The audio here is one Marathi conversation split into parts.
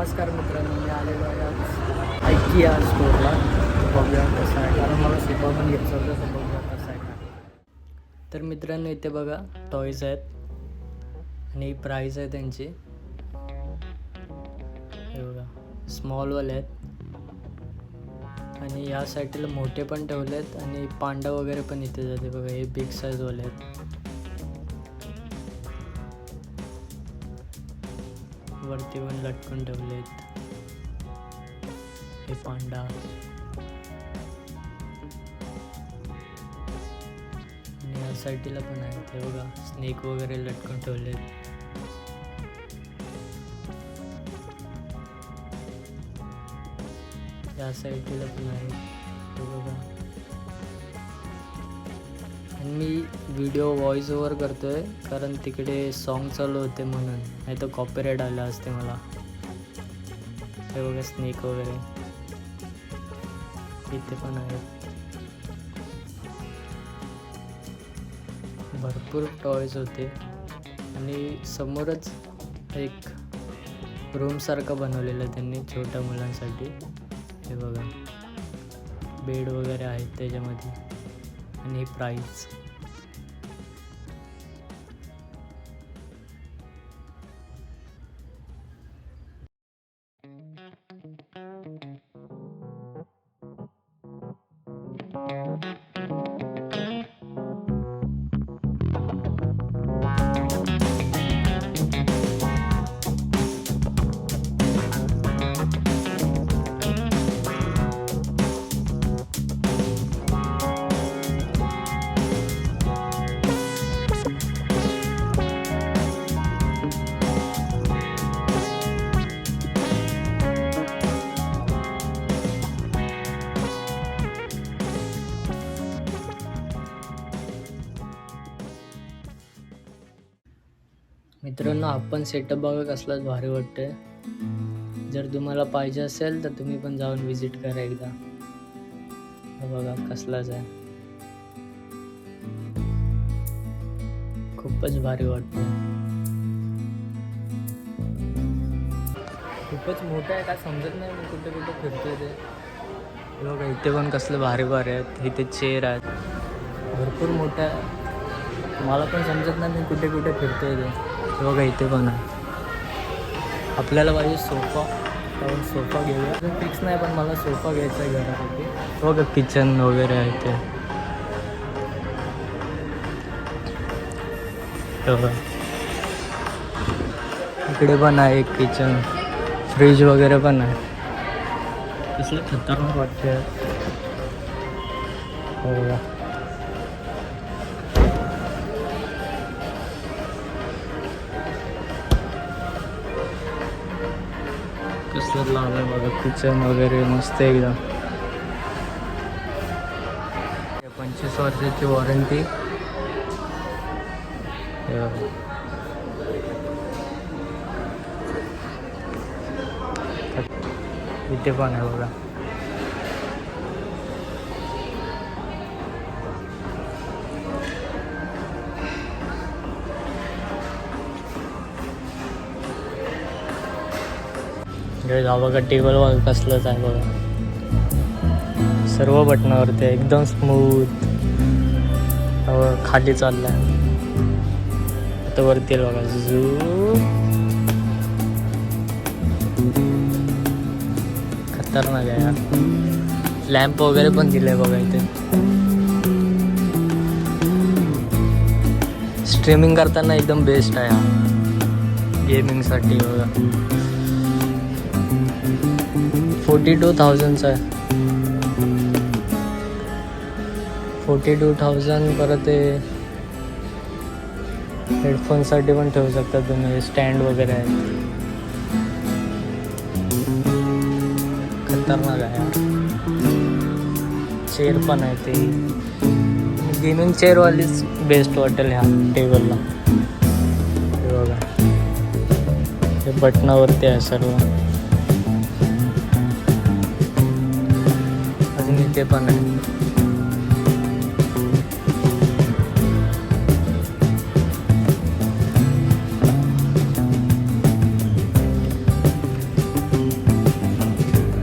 नमस्कार मित्रांनो, मी आलेलो आहे आज IKEA स्टोअरला. बघूया कसं आहे, कारण मला सोफा पण घ्यायचा होता, तर बघूया कसं आहे का. तर मित्रांनो, इथे बघा टॉईज आहेत आणि प्राईस आहे त्यांची. हे बघा स्मॉलवाले आहेत आणि या साईडला मोठे पण ठेवले आहेत आणि पांडा वगैरे पण इथे जाते बघा. हे बिग साईजवाले आहेत. वरती पण लटकून ठेवलेत हे पांडा. आणि या साईडला पण आहे ते बघा, स्नेक वगैरे लटकून ठेवलेत. या साईडला पण आहे ते बघा. आणि मी व्हिडिओ व्हॉइस ओव्हर करतोय कारण तिकडे सॉन्ग चालू होते म्हणून, नाही तर कॉपीराइट आला असते मला. हे बघा स्नेक वगैरे इथे पण आहे. भरपूर टॉयज होते आणि समोरच एक रूम सारखं बनवलेलं आहे त्यांनी छोट्या मुलांसाठी. हे बघा बेड वगैरे आहेत त्याच्यामध्ये आणि प्राईस. मित्रांनो, आपण सेटअप बघा कसलाच भारी वाटतंय. जर तुम्हाला पाहिजे असेल तर तुम्ही पण जाऊन विजिट करा एकदा. बघा कसलाच आहे, खूपच भारी वाटतंय. खूपच मोठं आहे, काय समजत नाही मी कुठे कुठे फिरतोय ते. बघा इथे पण कसले भारी भारी आहेत. इथे चेअर आहेत, भरपूर मोठं आहे. मला पण समजत नाही मी कुठे कुठे फिरतोय ते. बघा इथे पण आहे. आपल्याला पाहिजे सोफा, कारण सोफा घेऊया. फिक्स नाही पण मला सोफा घ्यायचा आहे घरासाठी. बघा किचन वगैरे आहे ते. बघा इकडे पण आहे एक किचन, फ्रीज वगैरे पण आहे. कसलं खतरनाक वाटते. बघा कसलं लावलं आहे बघा. किचन वगैरे मस्त एकदम. 25 वर्षाची वॉरंटी. इथे पण आहे बघा. हा बघा टेबल बघा कसलंच आहे बघा. सर्व बटनावरती एकदम स्मूथ. खाली चाललाय आता वरती बघा. खतरनाक आहे यार. लॅम्प वगैरे पण दिले बघा इथे. स्ट्रीमिंग करताना एकदम बेस्ट आहे हा गेमिंगसाठी बघा. 42,000चा आहे. 42,000. परत ते हेडफोनसाठी पण ठेवू शकता तुम्ही. स्टँड वगैरे आहे. खतरनाक आहे यार. चेअर पण आहे ते. गेमिंग चेअरवालीच बेस्ट वाटेल ह्या टेबलला. हे बघा हे बटनावरती आहे सर्व. अजून इथे पण आहे.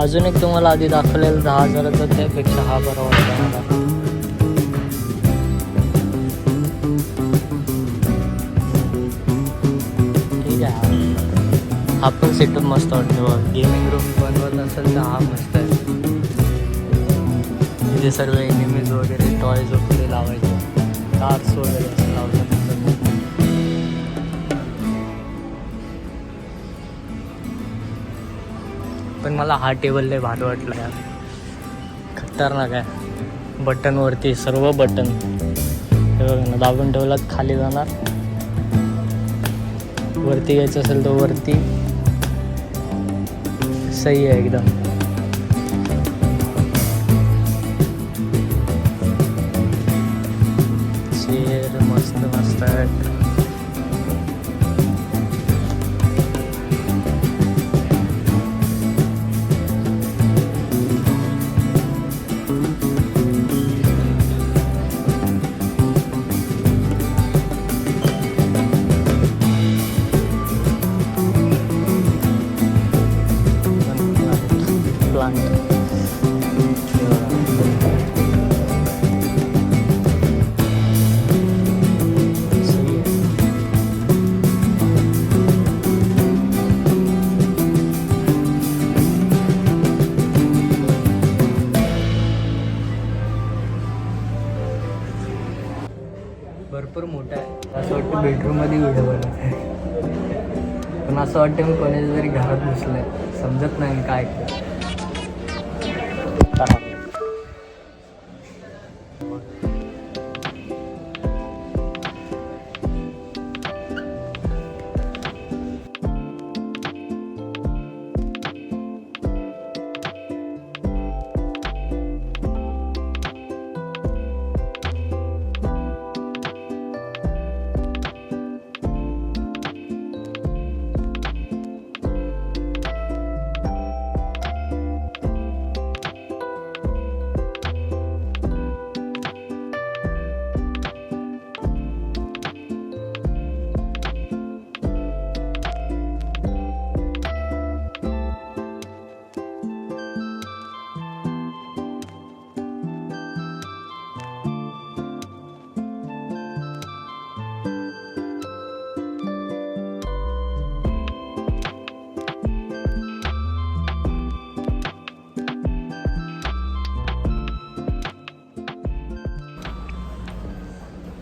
अजून एक तुम्हाला आधी दाखवलेलं 10,000चा, त्यापेक्षा हा बरा वाटला मला. ठीक आहे, हा पण सेटअप मस्त वाटतो बघ. गेमिंग रूम बनवत असेल तर हा मस्त आहे. इथे सर्व एनिमीज वगैरे टॉयज वगैरे लावायचे, कार्स वगैरे असं लावतात. पण मला हा टेबल लय भारी वाटला यार, खतरनाक आहे. बटनवरती सर्व बटन हे बघा ना, दाबून ठेवलात खाली जाणार, वरती घ्यायचं असेल तर वरती. सही आहे एकदम. चेअर मस्त मस्त आहे. भरपूर मोठा आहे. असं वाटतं बेडरूममध्ये व्हिडिओ बनवत आहे, पण असं वाटतं मी कोणाच्या तरी घरात बसलं आहे. समजत नाही मी काय करतो.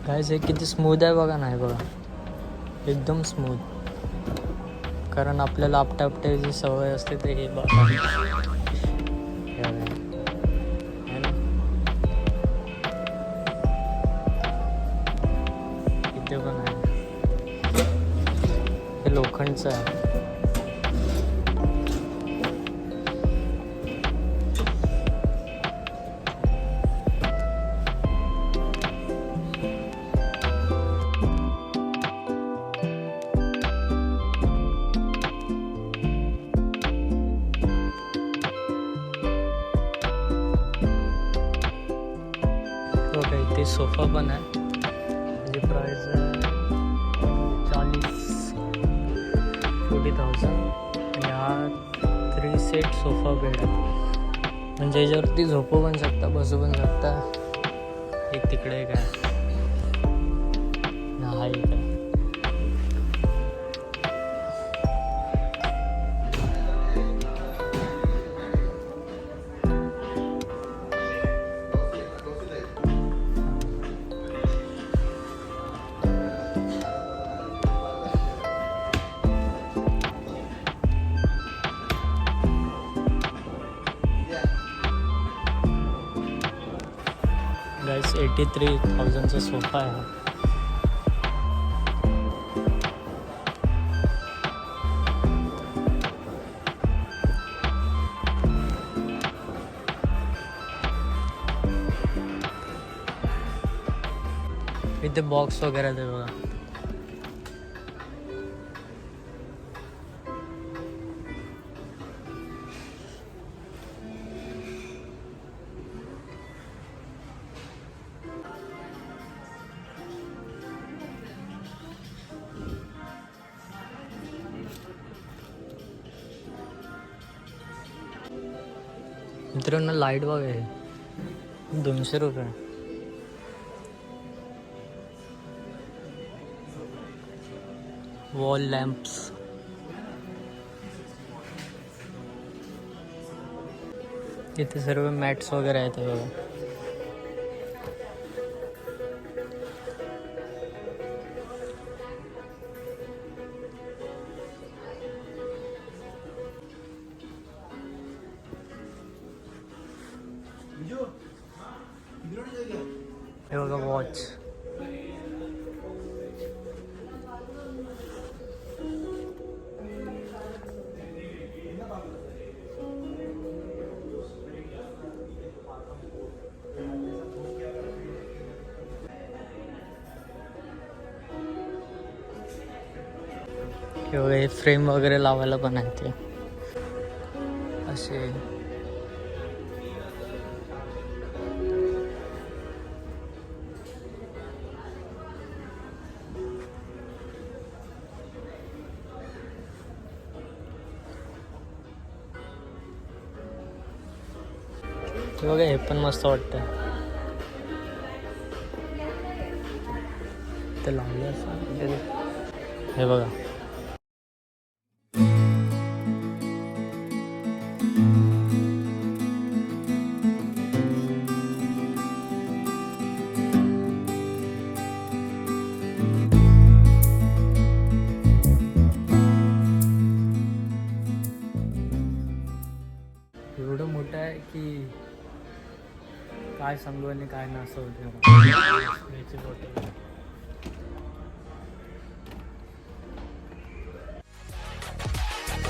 गाइस हे किती स्मूथ आहे बघा. नाही बघा, एकदम स्मूथ. कारण आपल्याला आपटापटायची सवय असते, ते हे बघा इथे पण आहे. हे लोखंडचं आहे. ते सोफा पण आहे, त्याची प्राईस आहे 40,000 आणि हा 3 सेट सोफा बेड आहे. म्हणजे याच्यावरती झोपू पण शकता, बसू पण शकता. एक तिकडे एक आहे, हा एक आहे. गाइस 83,000चा सोफा आहे. इथे बॉक्स वगैरे ते बघा. मित्रांनो लाईट बघ आहे 200 रुपये. Wall lamps. इथे सर्व मॅट्स वगैरे आहेत बघा. हे बघा वॉच. हे बघा हे फ्रेम वगैरे लावायला पण आहे ते असे. हे बघा हे पण मस्त वाटतं. ते लावलं असं. हे बघा एवढं मोठं आहे की काय सांगू आणि काय नसं होते.